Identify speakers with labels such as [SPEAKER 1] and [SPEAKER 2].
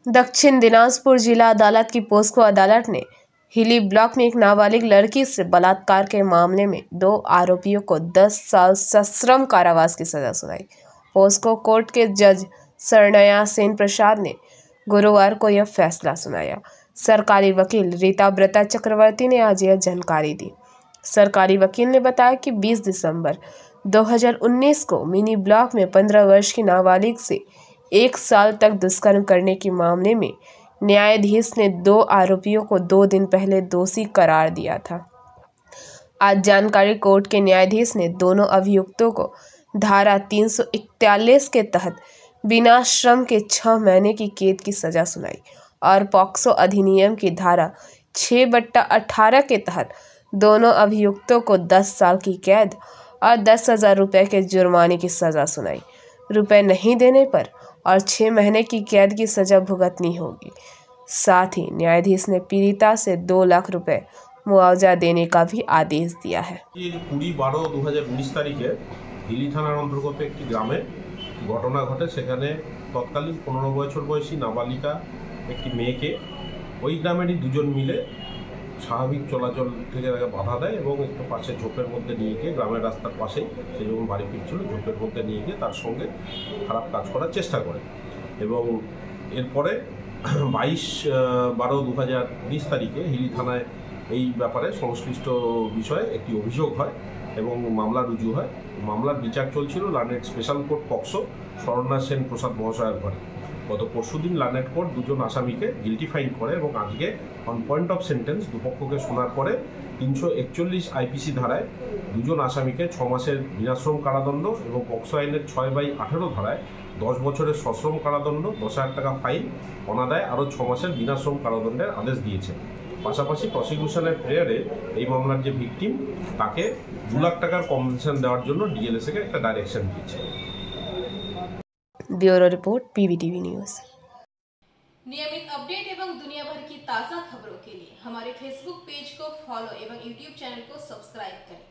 [SPEAKER 1] दक्षिण दिनाजपुर जिला अदालत की पोस्को अदालत ने हिली ब्लॉक में एक नाबालिग लड़की से बलात्कार के मामले में 2 आरोपियों को 10 साल सश्रम कारावास की सजा सुनाई। पोस्को कोर्ट के जज शरणया सेन प्रसाद ने गुरुवार को यह फैसला सुनाया। सरकारी वकील रीताब्रता चक्रवर्ती ने आज यह जानकारी दी। सरकारी वकील ने बताया कि 20 दिसंबर 2019 को मिनी ब्लॉक में 15 वर्ष की नाबालिग से 1 साल तक दुष्कर्म करने के मामले में न्यायाधीश ने 2 आरोपियों को 2 दिन पहले दोषी करार दिया था। आज जानकारी कोर्ट के न्यायाधीश ने दोनों अभियुक्तों को धारा 341 के तहत बिना श्रम के 6 महीने की कैद की सजा सुनाई और पॉक्सो अधिनियम की धारा 6/18 के तहत दोनों अभियुक्तों को 10 साल की कैद और 10,000 रुपये के जुर्माने की सजा सुनाई। रुपए नहीं देने पर और 6 महीने की कैद की सजा भुगतनी होगी। साथ ही न्यायाधीश ने पीड़िता से 2 लाख रुपए मुआवजा देने का भी आदेश दिया है।
[SPEAKER 2] 20/12/2019 তারিখে হিলি থানার অন্তর্গত একটি গ্রামে ঘটনা ঘটে। সেখানে তৎকালীন 15 বছর বয়সী নাবালিকা একটি মেয়েকে ওই গ্রামেরই দুজন মিলে স্বাভাবিক চলাচল থেকে তাকে বাধা দেয় এবং একটু পাশে ঝোপের মধ্যে নিয়ে গিয়ে গ্রামের রাস্তার পাশেই সে যখন বাড়ি ফিরছিল ঝোপের মধ্যে নিয়ে গিয়ে তার সঙ্গে খারাপ কাজ করার চেষ্টা করে এবং এরপরে 22/12/2020 তারিখে হিলি থানায় এই ব্যাপারে সংশ্লিষ্ট বিষয়ে একটি অভিযোগ হয় এবং মামলা রুজু হয়। মামলার বিচার চলছিল learned special court POCSO Saranya Sen Prasad মহাশয়ের ঘরে। গত পরশুদিন লার্নেড কোর্ট দুজন আসামিকে গিল্টি ফাইন্ড করে এবং আজকে অন পয়েন্ট অফ সেন্টেন্স দুপক্ষকে শোনার পরে 341 আইপিসি ধারায় দুজন আসামিকে 6 মাসের বিনাশ্রম কারাদণ্ড এবং পক্সো আইনের 6/18 ধারায় 10 বছরের সশ্রম কারাদণ্ড, 10,000 টাকা ফাইন, অনাদায় আরও 6 মাসের বিনাশ্রম কারাদণ্ডের আদেশ দিয়েছে। পাশাপাশি প্রসিকিউশনের প্রেয়ারে এই মামলার যে ভিকটিম তাকে 2 লাখ টাকার কম্পেনসেশন দেওয়ার জন্য ডিএলএসএকে একটা ডাইরেকশন দিয়েছে।
[SPEAKER 1] Bureau report PVTV news.
[SPEAKER 3] नियमित अपडेट एवं दुनिया भर की ताज़ा खबरों के लिए हमारे फेसबुक पेज को फॉलो एवं यूट्यूब चैनल को सब्सक्राइब करें।